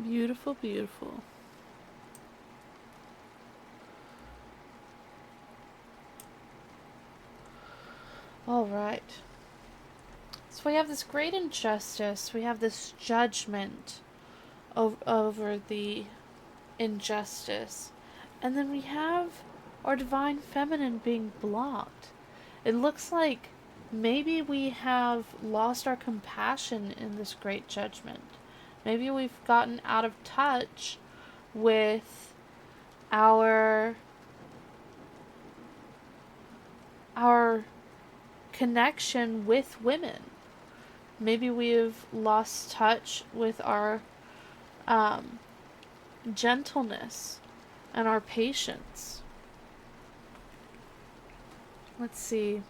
Beautiful, beautiful. All right. So we have this great injustice. We have this judgment over the injustice. And then we have our divine feminine being blocked. It looks like maybe we have lost our compassion in this great judgment. Maybe we've gotten out of touch with our our connection with women. Maybe we've lost touch with our um, gentleness and our patience. Let's see.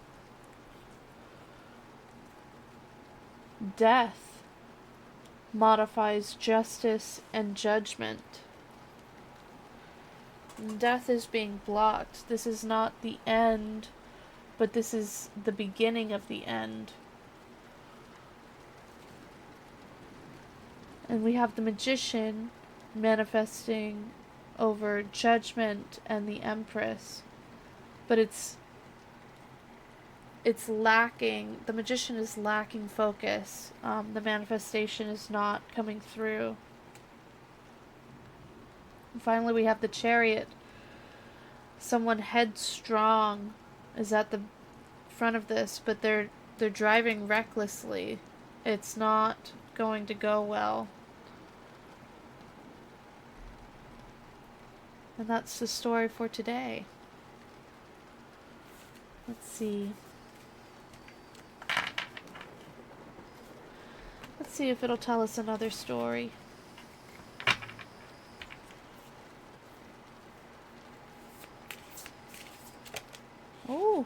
Death modifies justice and judgment. Death is being blocked. This is not the end, but this is the beginning of the end. And we have the magician manifesting over judgment and the empress. But it's lacking. The magician is lacking focus. The manifestation is not coming through. And finally, we have the chariot. Someone headstrong is at the front of this, but they're driving recklessly. It's not going to go well. And that's the story for today. Let's see. Let's see if it'll tell us another story. Oh,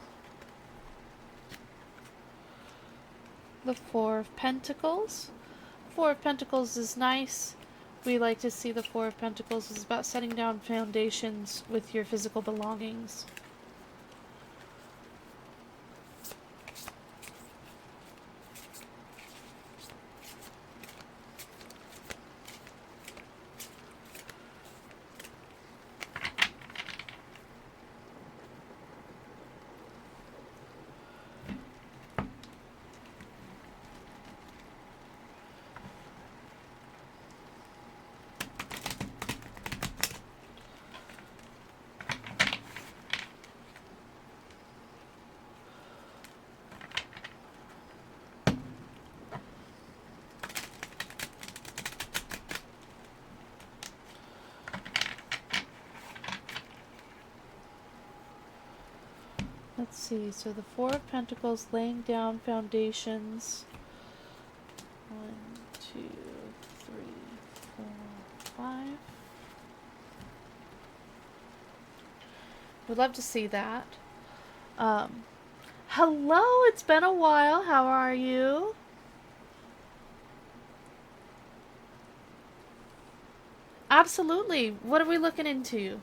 the Four of Pentacles. Four of Pentacles is nice. We like to see the Four of Pentacles is about setting down foundations with your physical belongings. Let's see, so the Four of Pentacles laying down foundations. 1, 2, 3, 4, 5. We'd love to see that. Hello, it's been a while. How are you? Absolutely. What are we looking into?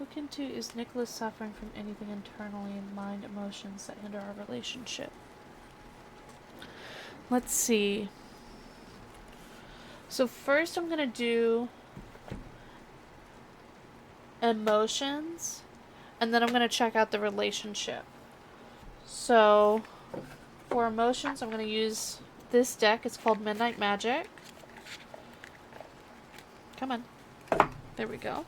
Look into, is Nicholas suffering from anything internally in mind, emotions that hinder our relationship? Let's see. So first I'm going to do emotions, and then I'm going to check out the relationship. So for emotions, I'm going to use this deck. It's called Midnight Magic. Come on. There we go.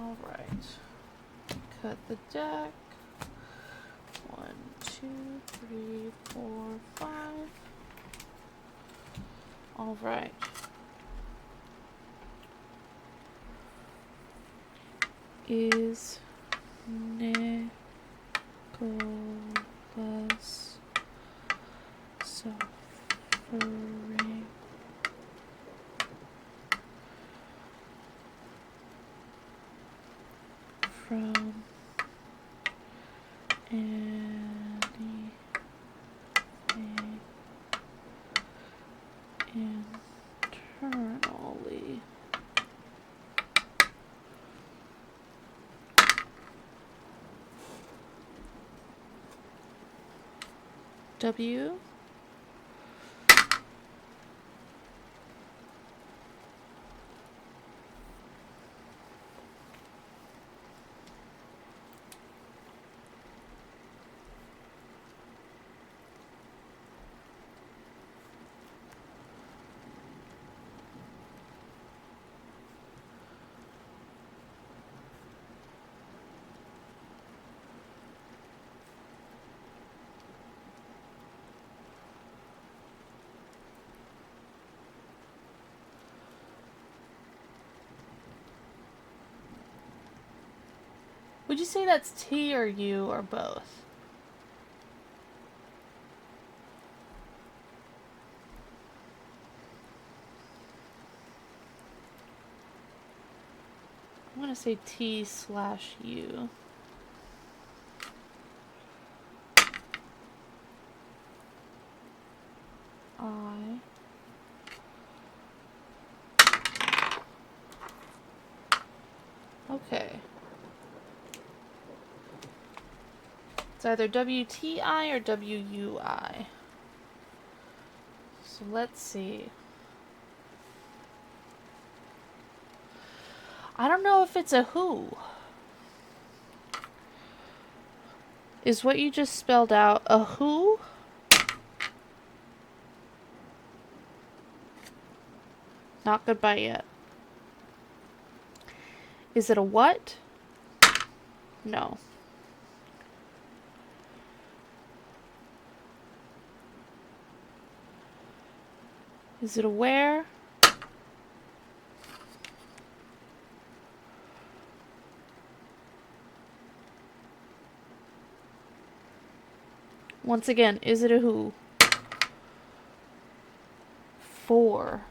Alright. Cut the deck. 1, 2, 3, 4, 5. Alright. Is Nicholas suffering from anything internally? W. Would you say that's T or U or both? I'm going to say T/U. I. Okay. It's either WTI or WUI. So let's see. I don't know if it's a who. Is what you just spelled out a who? Not goodbye yet. Is it a what? No. Is it a where? Once again, is it a who? 4.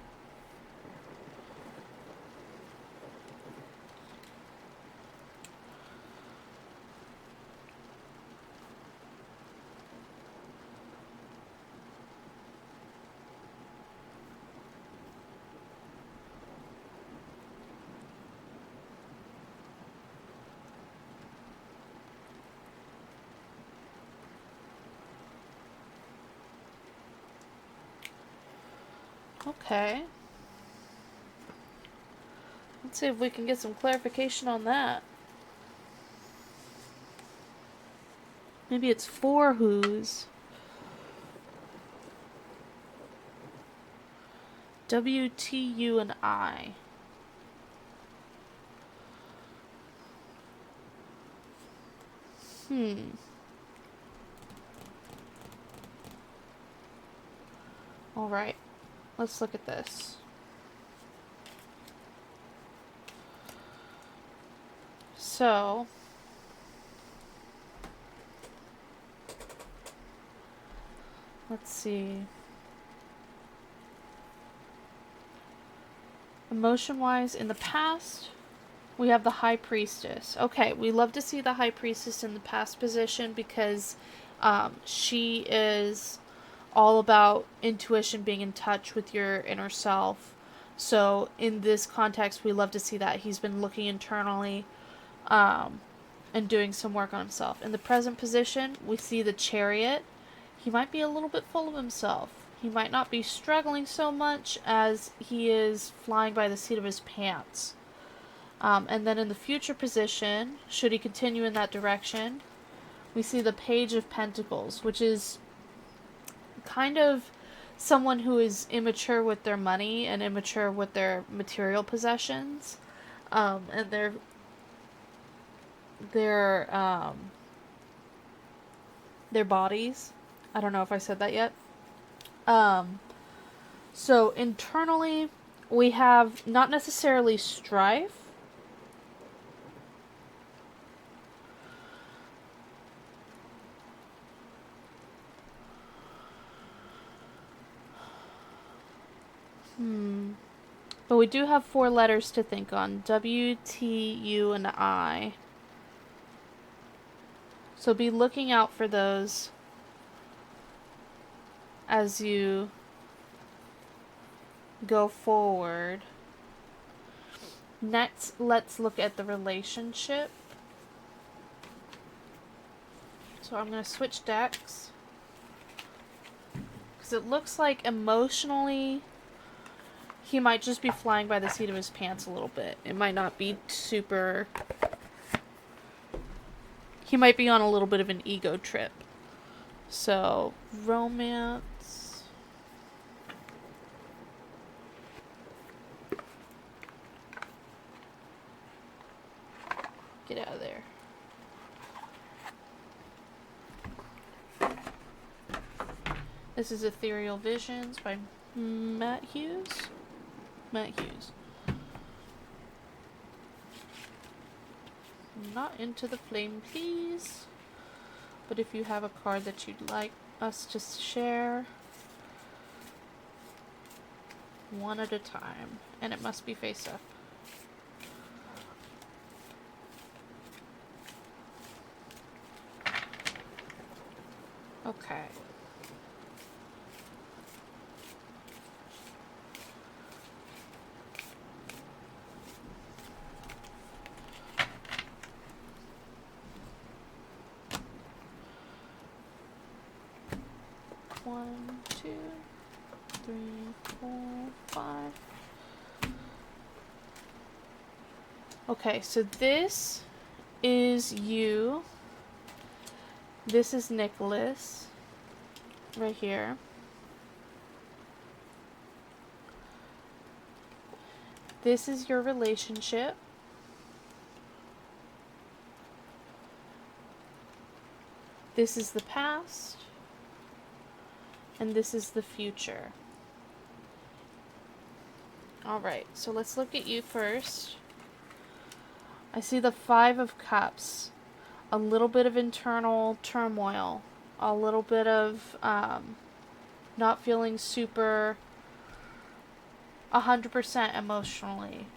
Okay. Let's see if we can get some clarification on that. Maybe it's 4 who's. W, T, U, and I. Alright. Let's look at this. So, let's see. Emotion-wise, in the past, we have the High Priestess. Okay, we love to see the High Priestess in the past position because she is all about intuition, being in touch with your inner self. So in this context, we love to see that he's been looking internally and doing some work on himself. In the present position, we see the Chariot. He might be a little bit full of himself. He might not be struggling so much as he is flying by the seat of his pants. And then in the future position, should he continue in that direction, we see the Page of Pentacles, which is kind of someone who is immature with their money and immature with their material possessions. And they're their bodies. I don't know if I said that yet. So internally, we have not necessarily strife. But we do have 4 letters to think on. W, T, U, and I. So be looking out for those as you go forward. Next, let's look at the relationship. So I'm going to switch decks. Because it looks like emotionally, he might just be flying by the seat of his pants a little bit. It might not be super... He might be on a little bit of an ego trip. So, romance... Get out of there. This is Ethereal Visions by Matt Hughes. Matt Hughes. Not into the flame, please. But if you have a card that you'd like us to share, one at a time. And it must be face up. Okay. One, two, three, four, five. Okay, so this is you. This is Nicholas. Right here. This is your relationship. This is the past. And this is the future. Alright, so let's look at you first. I see the 5 of Cups. A little bit of internal turmoil. A little bit of not feeling super 100% emotionally.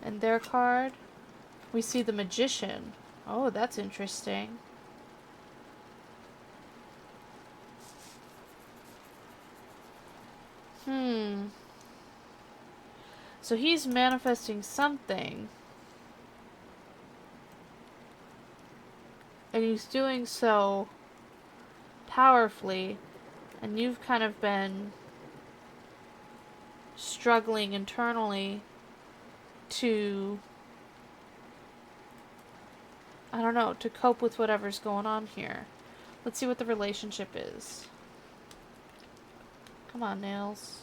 And their card, we see the Magician. Oh, that's interesting. So he's manifesting something. And he's doing so powerfully. And you've kind of been struggling internally to, I don't know, to cope with whatever's going on here. Let's see what the relationship is. Come on, Nails.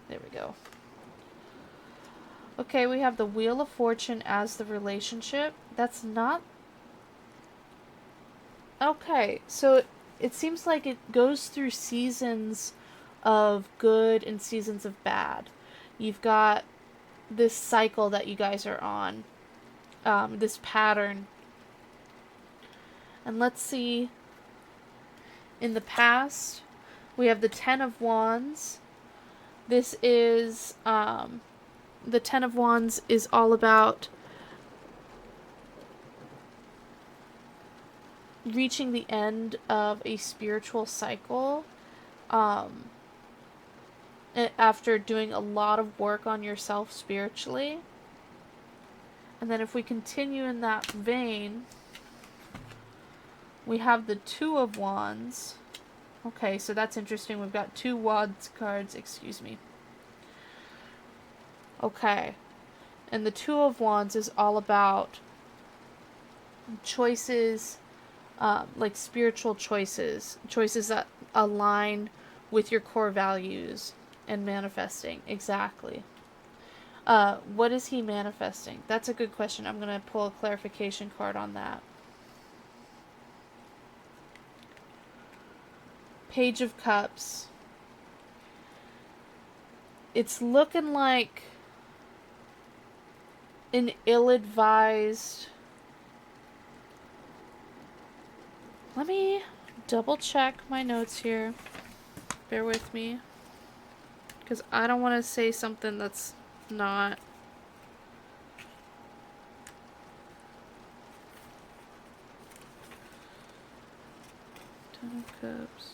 There we go. Okay, we have the Wheel of Fortune as the relationship. That's not... Okay, so it seems like it goes through seasons of good and seasons of bad. You've got this cycle that you guys are on. This pattern. And let's see. In the past, we have the 10 of Wands. This is, the 10 of Wands is all about reaching the end of a spiritual cycle, after doing a lot of work on yourself spiritually. And then if we continue in that vein, we have the 2 of Wands. Okay, so that's interesting. We've got 2 Wands cards, excuse me. Okay. And the 2 of Wands is all about choices, like spiritual choices. Choices that align with your core values and manifesting. Exactly. What is he manifesting? That's a good question. I'm going to pull a clarification card on that. Page of Cups. It's looking like an ill-advised... Let me double check my notes here. Bear with me. Because I don't want to say something that's not... Ten of Cups.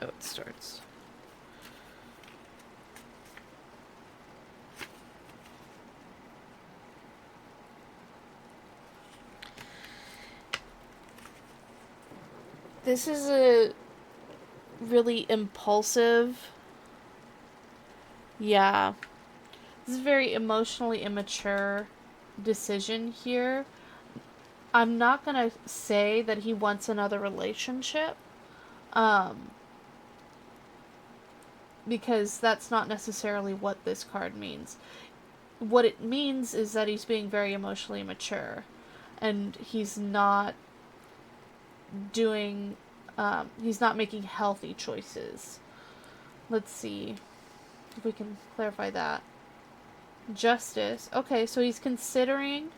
Oh, it starts. This is a really impulsive... Yeah. This is a very emotionally immature decision here. I'm not gonna say that he wants another relationship. Because that's not necessarily what this card means. What it means is that he's being very emotionally mature. And he's not doing... he's not making healthy choices. Let's see if we can clarify that. Justice. Okay, so he's considering...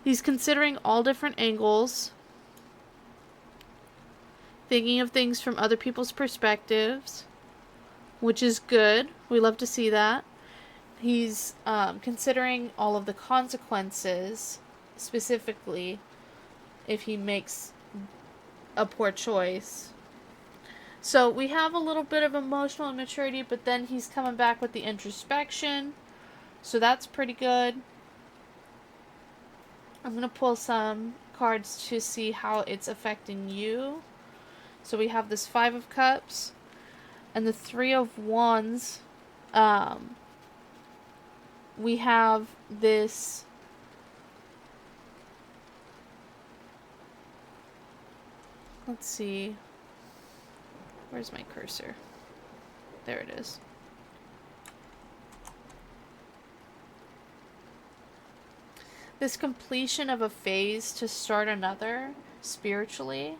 he's considering all different angles. Thinking of things from other people's perspectives. Which is good. We love to see that. He's considering all of the consequences, specifically if he makes a poor choice. So we have a little bit of emotional immaturity, but then he's coming back with the introspection. So that's pretty good. I'm going to pull some cards to see how it's affecting you. So we have this Five of Cups and the Three of Wands. We have this... Let's see. Where's my cursor? There it is. This completion of a phase to start another, spiritually.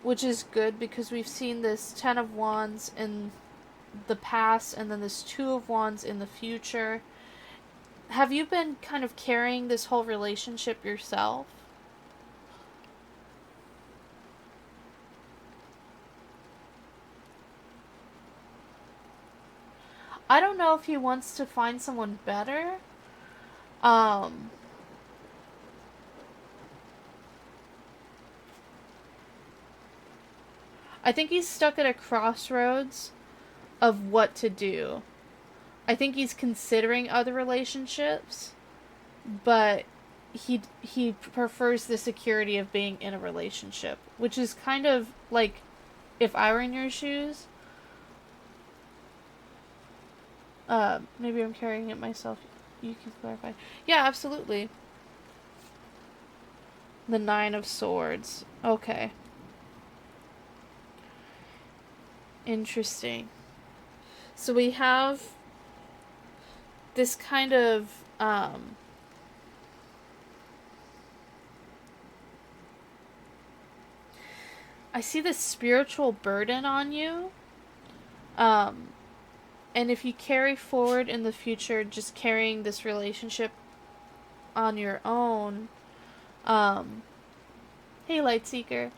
Which is good because we've seen this Ten of Wands in the past and then this Two of Wands in the future. Have you been kind of carrying this whole relationship yourself? I don't know if he wants to find someone better. I think he's stuck at a crossroads of what to do. I think he's considering other relationships, but he prefers the security of being in a relationship, which is kind of like if I were in your shoes. Maybe I'm carrying it myself. You can clarify. Yeah, absolutely. The Nine of Swords. Okay. Interesting. So we have this kind of I see this spiritual burden on you. And if you carry forward in the future just carrying this relationship on your own, hey Lightseeker,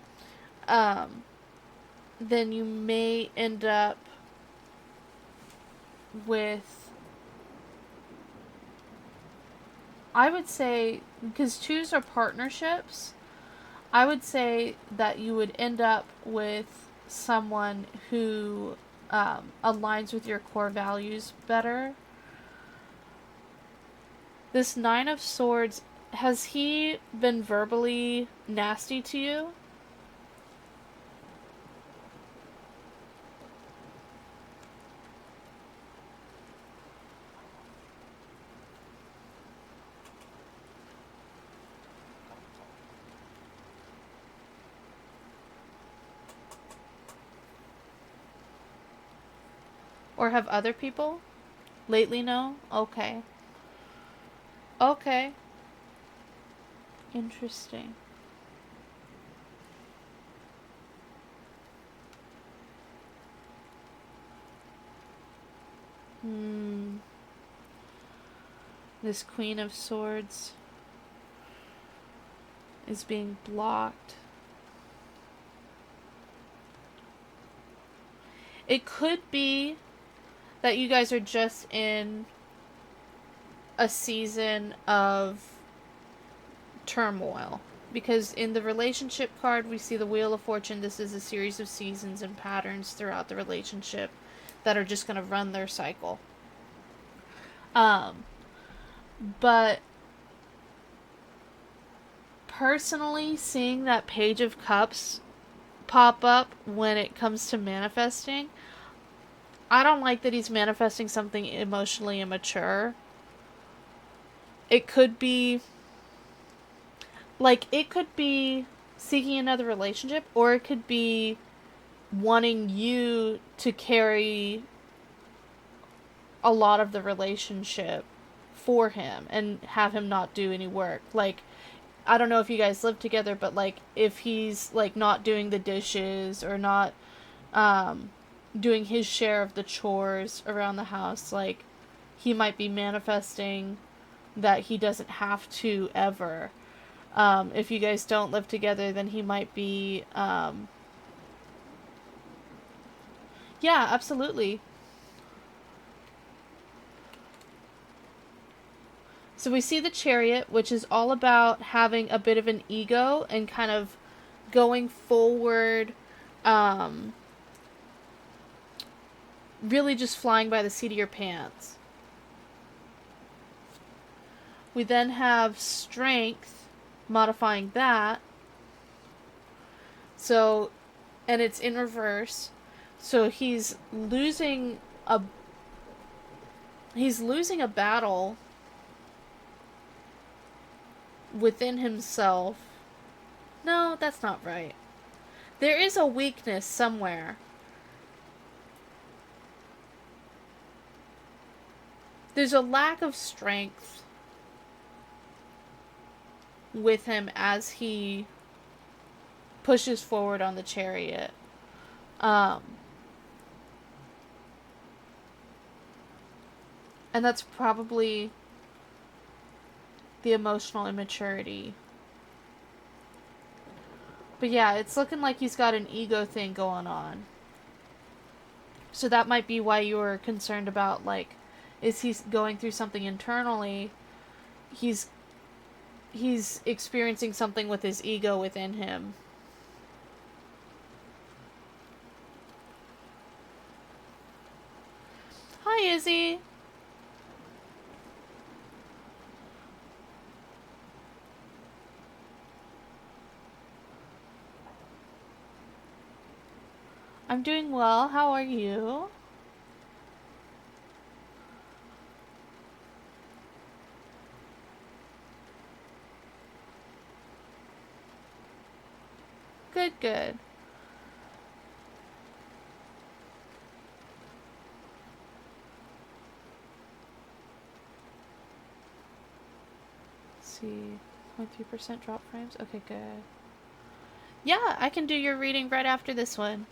then you may end up with, I would say, because twos are partnerships, I would say that you would end up with someone who aligns with your core values better. This Nine of Swords, has he been verbally nasty to you? Or have other people lately no? Okay. Okay. Interesting. Hmm. This Queen of Swords is being blocked. It could be that you guys are just in a season of turmoil. Because in the relationship card, we see the Wheel of Fortune. This is a series of seasons and patterns throughout the relationship that are just going to run their cycle. But personally, seeing that Page of Cups pop up when it comes to manifesting, I don't like that he's manifesting something emotionally immature. It could be seeking another relationship, or it could be wanting you to carry a lot of the relationship for him and have him not do any work. Like, I don't know if you guys live together, but like if he's like not doing the dishes or not doing his share of the chores around the house, like he might be manifesting that he doesn't have to ever. If you guys don't live together, then he might be yeah, absolutely. So we see the Chariot, which is all about having a bit of an ego and kind of going forward, um, really just flying by the seat of your pants. We then have Strength, modifying that. So, and it's in reverse. So he's losing a battle within himself. No, that's not right. There is a weakness somewhere. There's a lack of strength with him as he pushes forward on the Chariot. And that's probably the emotional immaturity. But yeah, it's looking like he's got an ego thing going on. So that might be why you were concerned about, like, is he going through something internally? He's experiencing something with his ego within him. Hi, Izzy. I'm doing well. How are you? Good, good. Let's see. 0.3% drop frames. Okay, good. Yeah, I can do your reading right after this one.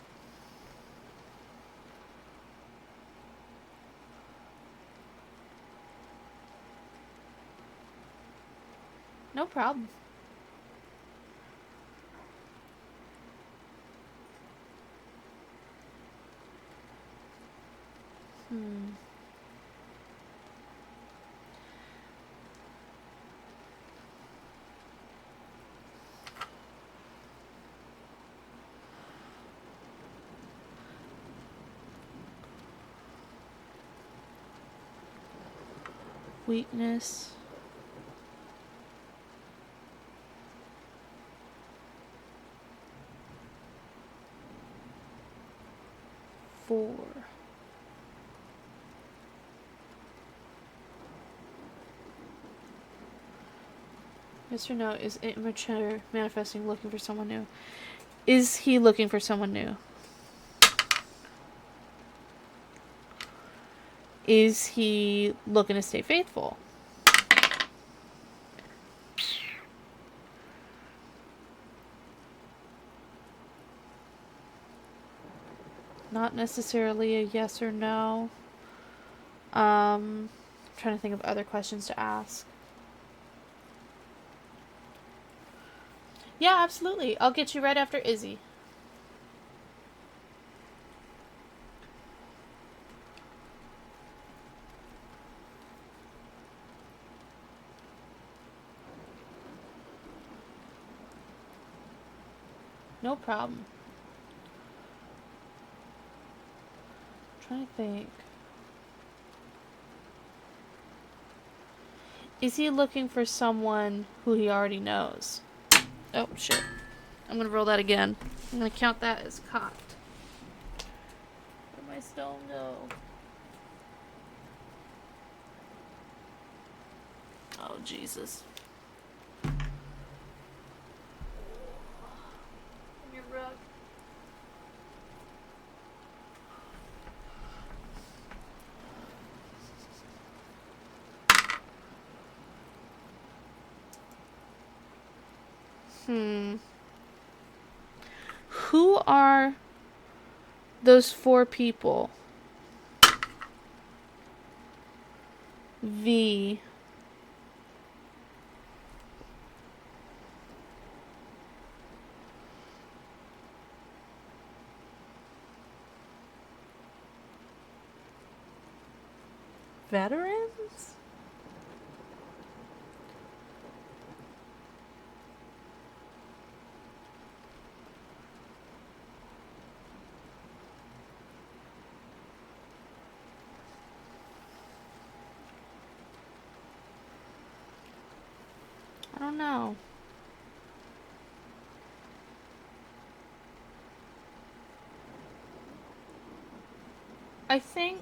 No problem. Hmm. Weakness. Four. Yes or no? Is immature manifesting looking for someone new? Is he looking for someone new? Is he looking to stay faithful? Not necessarily a yes or no. I'm trying to think of other questions to ask. Yeah, absolutely. I'll get you right after Izzy. No problem. I'm trying to think. Is he looking for someone who he already knows? Oh, shit. I'm gonna roll that again. I'm gonna count that as cocked. Where'd my stone go? Oh, Jesus. Your rug. Who are those 4 people? V. Veterans? I don't know. I think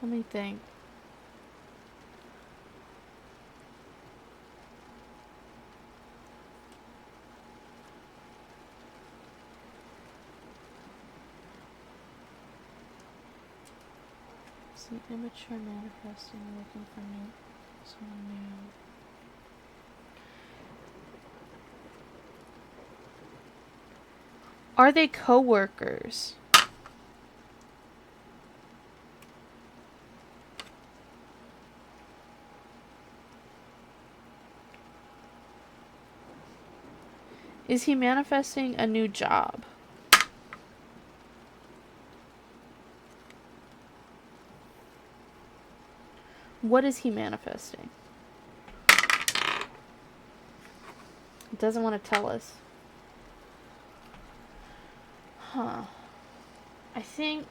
let me think. See, immature manifesting, looking for new, someone new. Are they co-workers? Is he manifesting a new job? What is he manifesting? He doesn't want to tell us. Huh. I think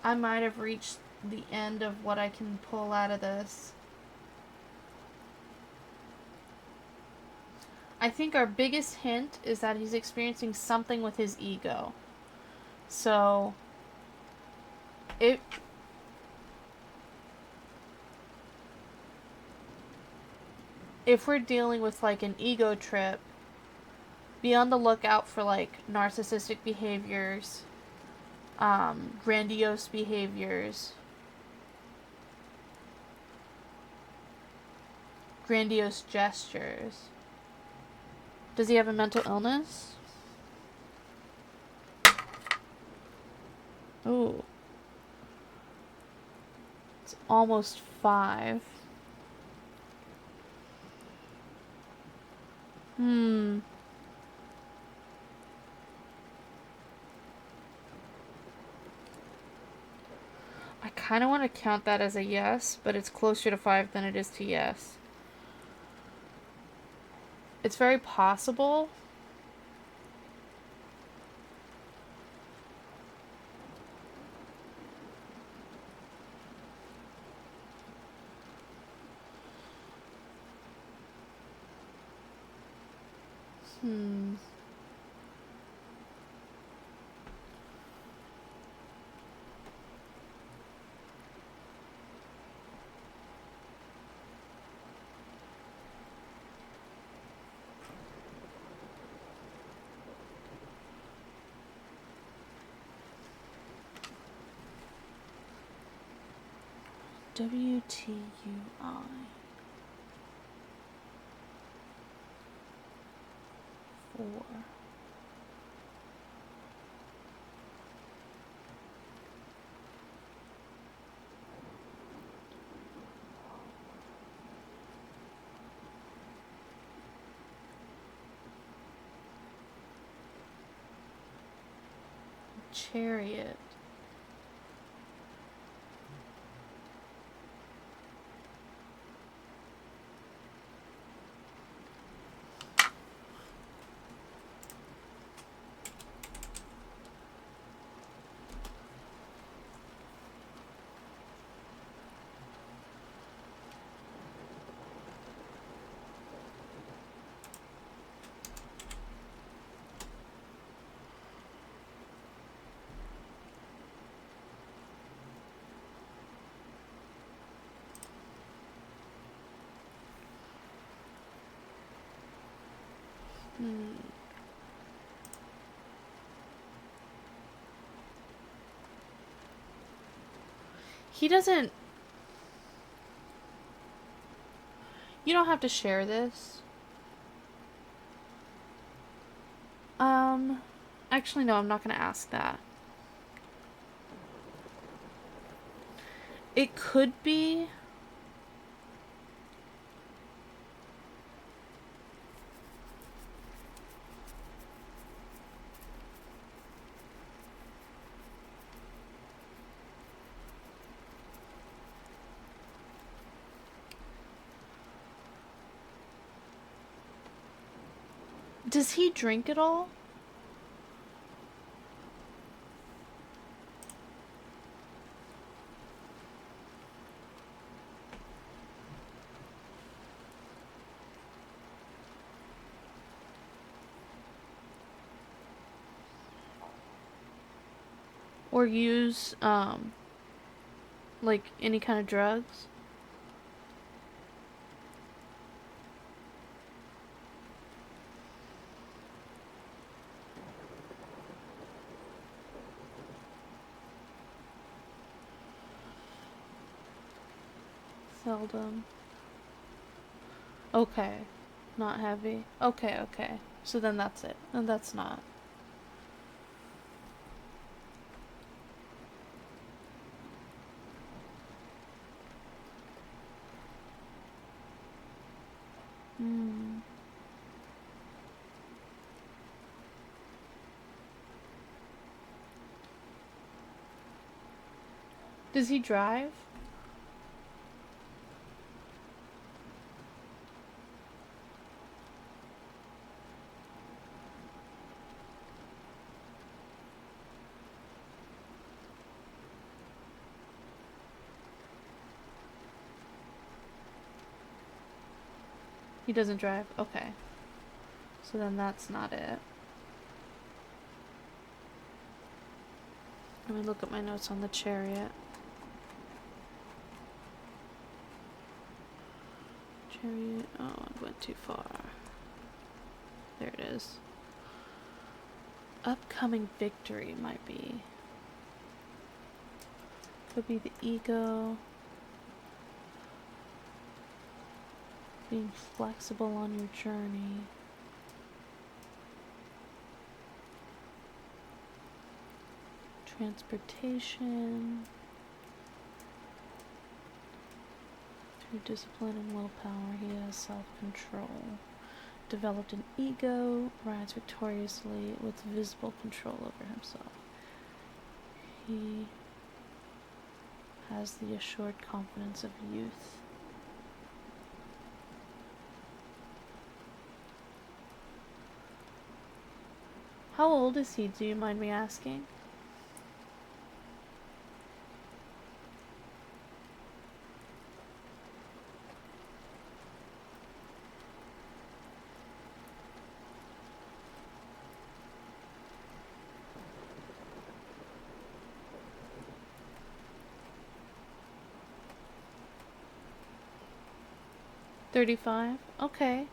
I might have reached the end of what I can pull out of this. I think our biggest hint is that he's experiencing something with his ego. So, if we're dealing with like an ego trip, be on the lookout for like narcissistic behaviors, grandiose behaviors, grandiose gestures. Does he have a mental illness? Ooh. It's almost 5. I kind of want to count that as a yes, but it's closer to 5 than it is to yes. It's very possible. WTUI. 4. Chariot. He doesn't... You don't have to share this. Actually, no, I'm not going to ask that. It could be... Does he drink at all? Or use, like, any kind of drugs? Seldom. Okay. Not heavy. Okay, okay. So then that's it. And that's not. Does he drive? He doesn't drive? Okay. So then that's not it. Let me look at my notes on the chariot. Chariot. Oh, I went too far. There it is. Upcoming victory might be. Could be the ego. Being flexible on your journey. Transportation. Through discipline and willpower, he has self-control. Developed an ego, rides victoriously with visible control over himself. He has the assured confidence of youth. How old is he, do you mind me asking? $35? Okay.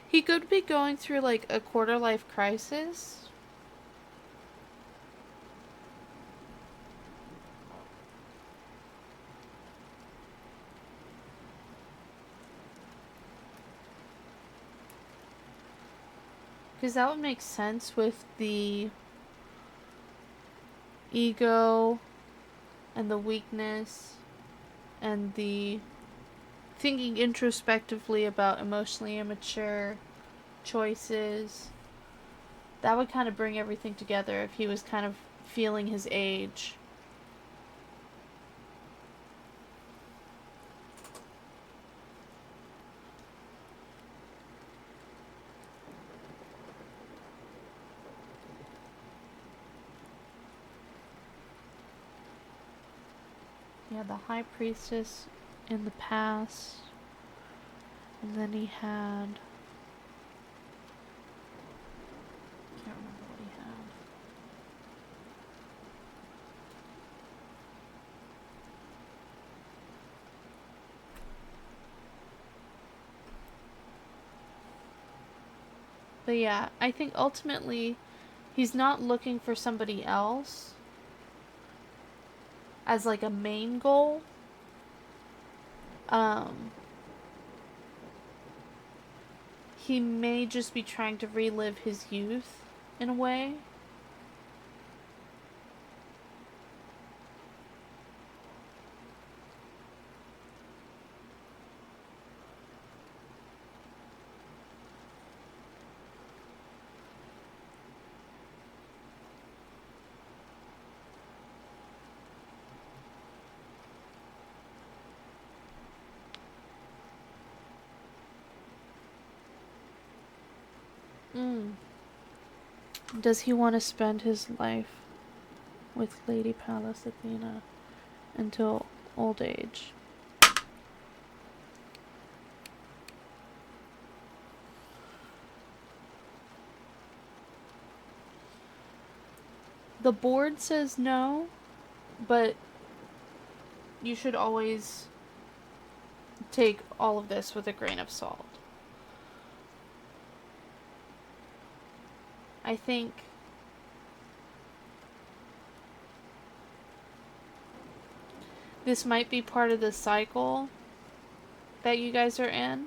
He could be going through like a quarter life crisis. Because that would make sense with the ego and the weakness and the thinking introspectively about emotionally immature choices. That would kind of bring everything together if he was kind of feeling his age. Yeah, the High Priestess in the past. And then he had... can't remember what he had. But yeah, I think ultimately he's not looking for somebody else as like a main goal. He may just be trying to relive his youth in a way. Mm. Does he want to spend his life with Lady Pallas Athena until old age? The board says no, but you should always take all of this with a grain of salt. I think this might be part of the cycle that you guys are in.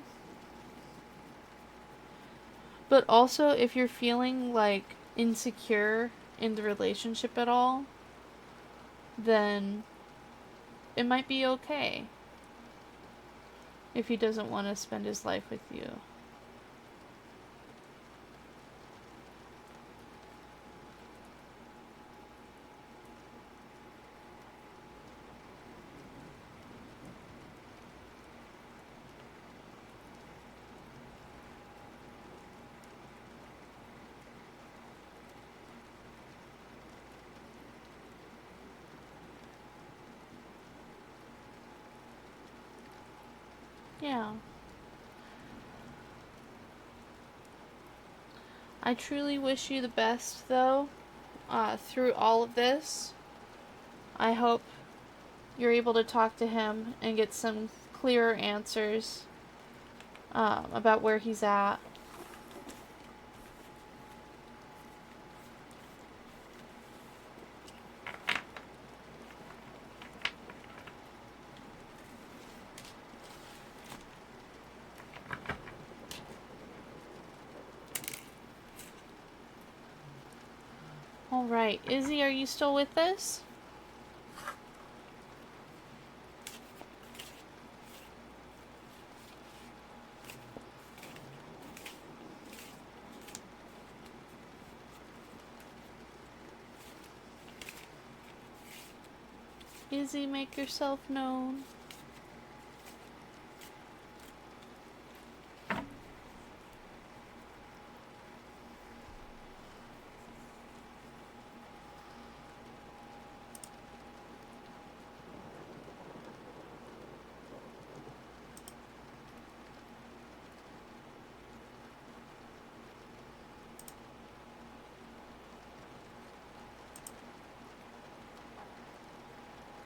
But also, if you're feeling like insecure in the relationship at all, then it might be okay if he doesn't want to spend his life with you. Yeah. I truly wish you the best, though, through all of this. I hope you're able to talk to him and get some clearer answers about where he's at. Alright, Izzy, are you still with us? Izzy, make yourself known.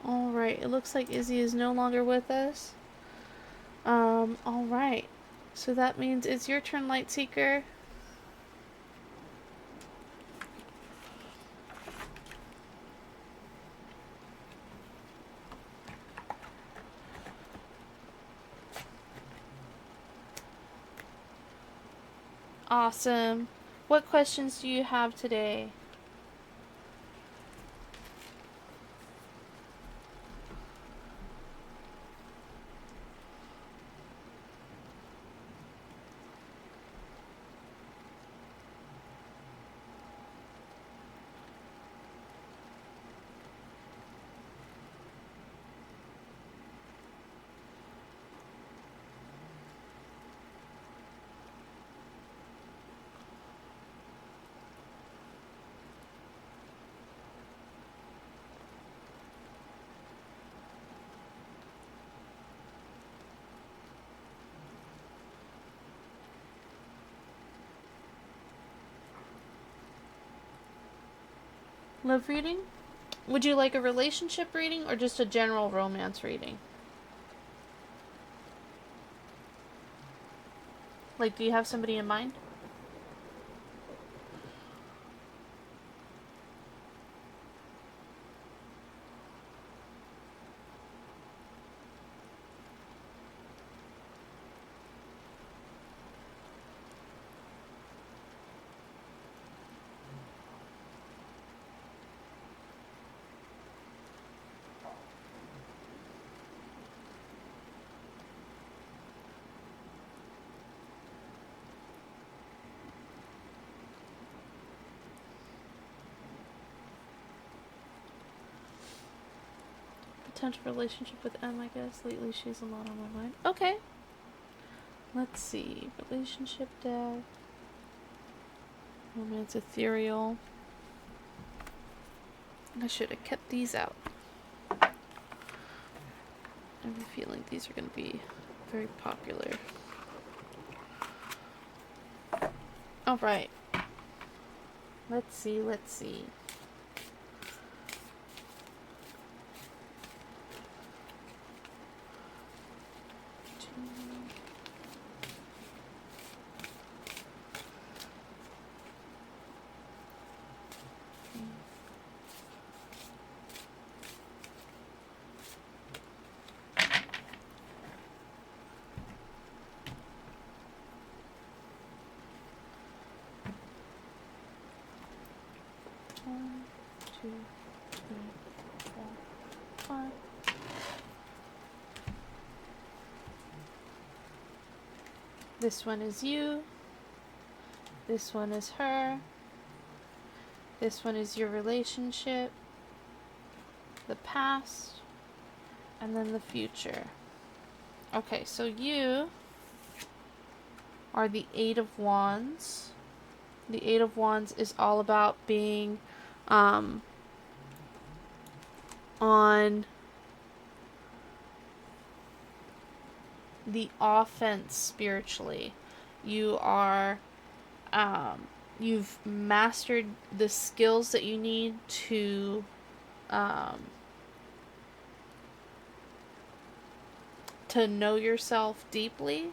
Alright, it looks like Izzy is no longer with us. Alright. So that means it's your turn, Lightseeker. Awesome. What questions do you have today? Love reading? Would you like a relationship reading or just a general romance reading? Like, do you have somebody in mind? Potential relationship with M, I guess. Lately, she's a lot on my mind. Okay. Let's see. Relationship deck. Romance ethereal. I should have kept these out. I have a feeling these are going to be very popular. Alright. Let's see, let's see. One, two, three, four, five. This one is you. This one is her. This one is your relationship. The past. And then the future. Okay, so you are the Eight of Wands. The Eight of Wands is all about being on the offense spiritually. You are you've mastered the skills that you need to know yourself deeply,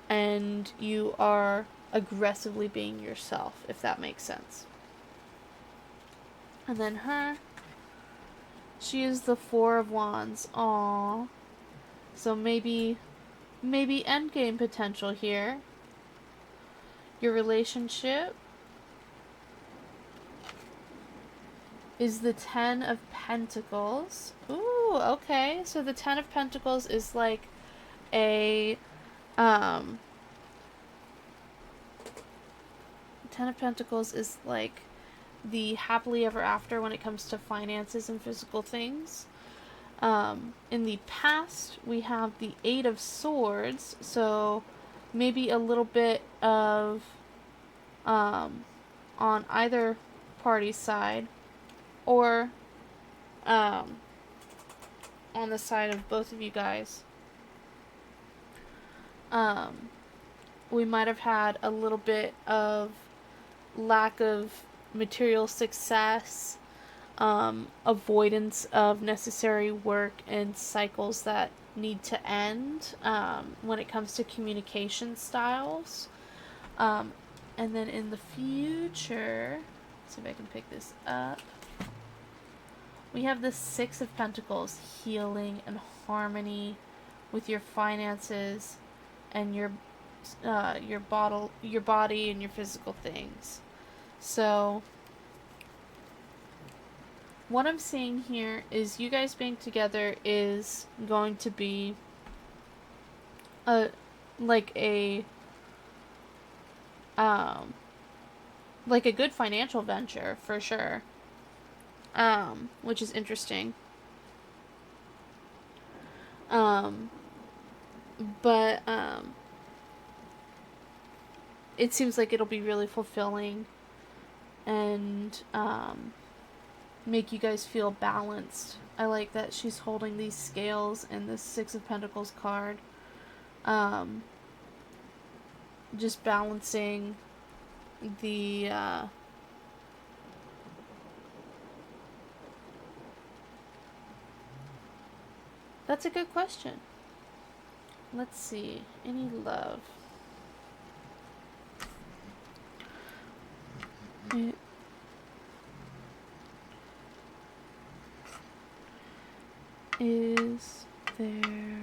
and you are aggressively being yourself, if that makes sense. And then her, she is the Four of Wands. Aww. So maybe endgame potential here. Your relationship is the Ten of Pentacles. Ooh, okay. So the Ten of Pentacles is like a Ten of Pentacles is like the happily ever after when it comes to finances and physical things. In the past, we have the Eight of Swords, so maybe a little bit of on either party's side, or on the side of both of you guys. We might have had a little bit of lack of material success, avoidance of necessary work and cycles that need to end when it comes to communication styles. And then in the future, let's see if I can pick this up. We have the Six of Pentacles, healing and harmony with your finances and your your body and your physical things. So what I'm seeing here is you guys being together is going to be a like a um like a good financial venture for sure. Which is interesting. Um but it seems like it'll be really fulfilling and make you guys feel balanced. I like that she's holding these scales and the Six of Pentacles card. Um, just balancing the that's a good question. Let's see. Any love? Is there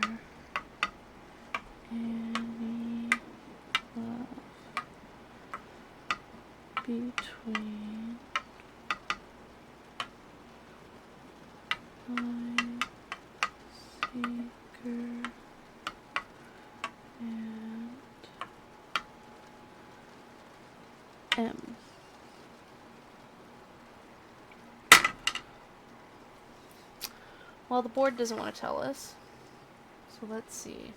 any love between my seeker and M? Well, the board doesn't want to tell us. So let's see.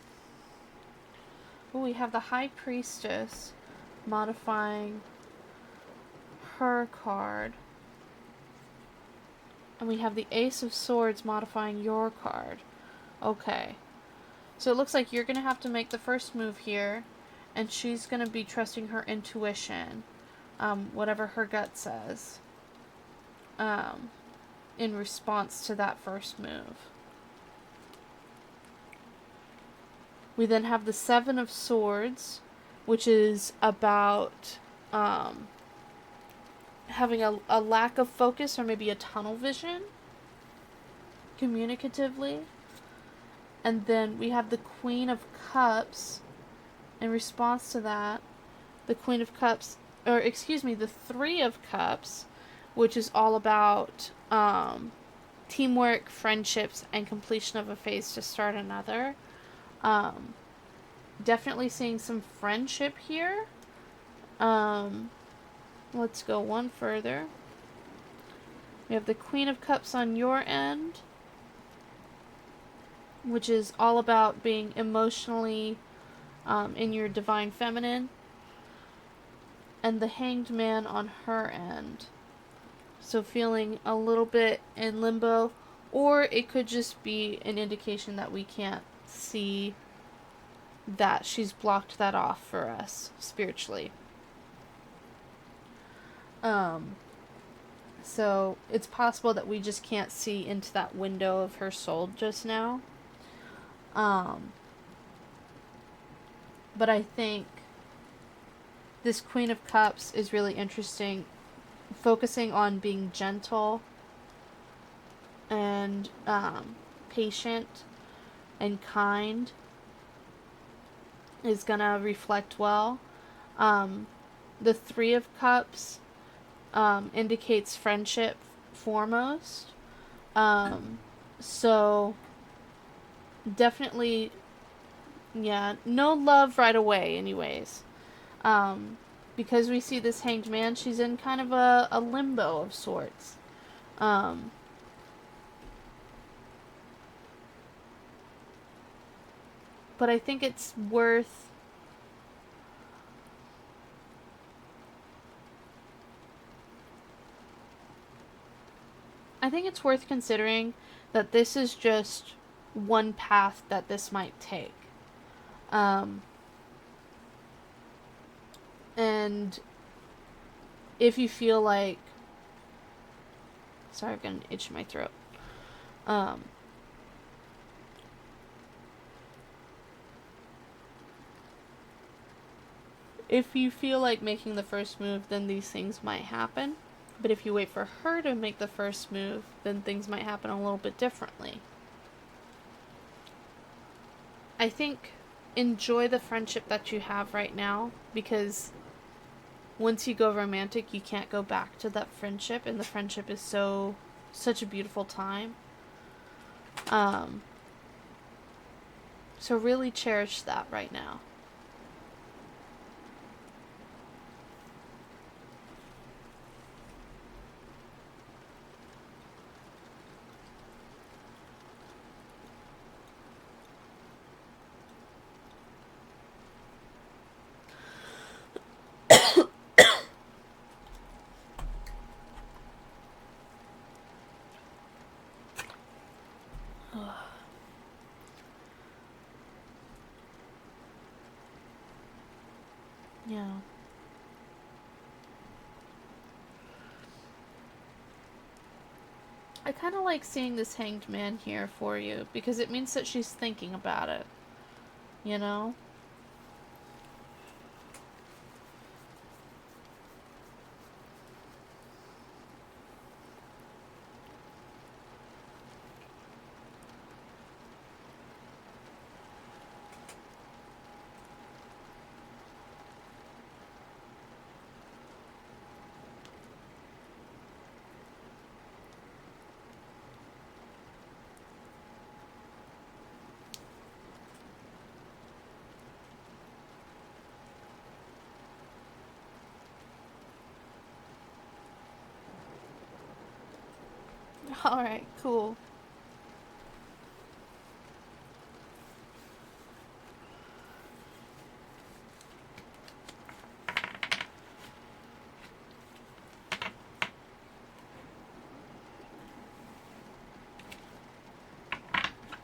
Oh, we have the High Priestess modifying her card. And we have the Ace of Swords modifying your card. Okay. So it looks like you're going to have to make the first move here. And she's going to be trusting her intuition. Whatever her gut says. In response to that first move. We then have the Seven of Swords, which is about having a lack of focus or maybe a tunnel vision communicatively. And then we have the Queen of Cups. In response to that, the Queen of Cups, or excuse me, the Three of Cups, which is all about teamwork, friendships, and completion of a phase to start another. Definitely seeing some friendship here. Let's go one further. We have the Queen of Cups on your end, which is all about being emotionally in your divine feminine. And the Hanged Man on her end. So feeling a little bit in limbo, or it could just be an indication that we can't see that she's blocked that off for us spiritually. So it's possible that we just can't see into that window of her soul just now. But I think this Queen of Cups is really interesting, focusing on being gentle and patient and kind is gonna reflect well. The Three of Cups indicates friendship foremost. So definitely, yeah, no love right away anyways. Because we see this Hanged Man, she's in kind of a limbo of sorts. But I think it's worth considering that this is just one path that this might take. And if you feel like... Sorry, I've got an itch in my throat. If you feel like making the first move, then these things might happen. But if you wait for her to make the first move, then things might happen a little bit differently. I think enjoy the friendship that you have right now, because once you go romantic, you can't go back to that friendship, and the friendship is such a beautiful time. Um, so really cherish that right now. Yeah. I kind of like seeing this hanged man here for you, because it means that she's thinking about it, you know? Alright, cool.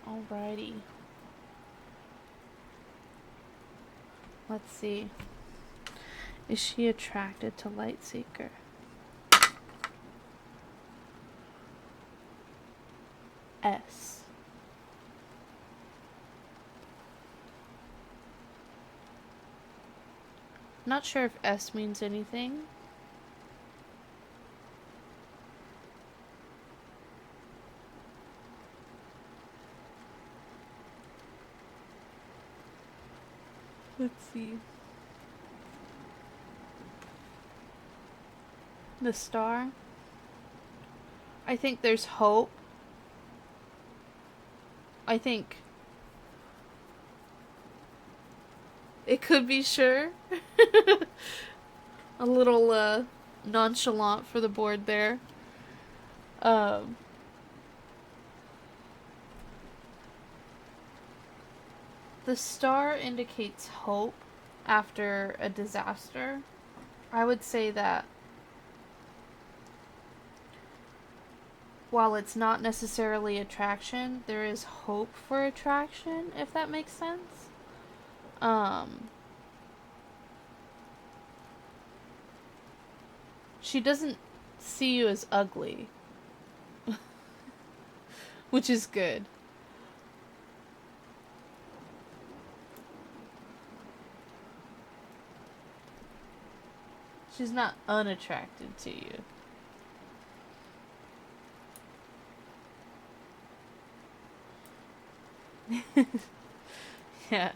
Alrighty. Let's see. Is she attracted to Lightseeker? S. Not sure if S means anything. Let's see. The star. I think there's hope. I think it could be sure. A little nonchalant for the board there. Um, the star indicates hope after a disaster. I would say that while it's not necessarily attraction, there is hope for attraction, if that makes sense. She doesn't see you as ugly, which is good. She's not unattracted to you. Yeah.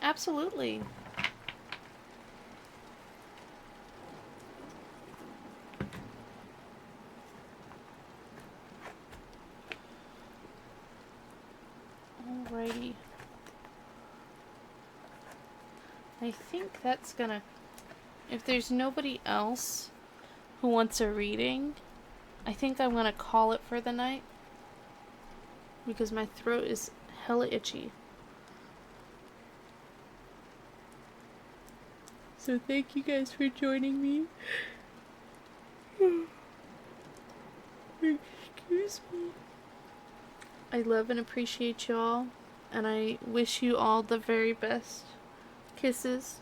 Absolutely. Alrighty. I think that's gonna... If there's nobody else who wants a reading, I think I'm gonna call it for the night, because my throat is hella itchy. So thank you guys for joining me. Excuse me. I love and appreciate y'all, and I wish you all the very best. Kisses.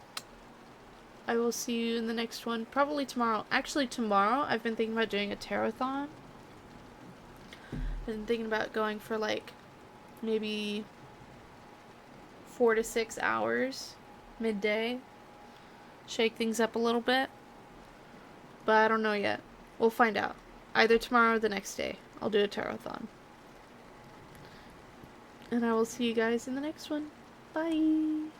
I will see you in the next one. Probably tomorrow. Actually, tomorrow I've been thinking about doing a tarot-thon. Been thinking about going for like maybe 4 to 6 hours midday. Shake things up a little bit. But I don't know yet. We'll find out. Either tomorrow or the next day. I'll do a tarot-thon. And I will see you guys in the next one. Bye!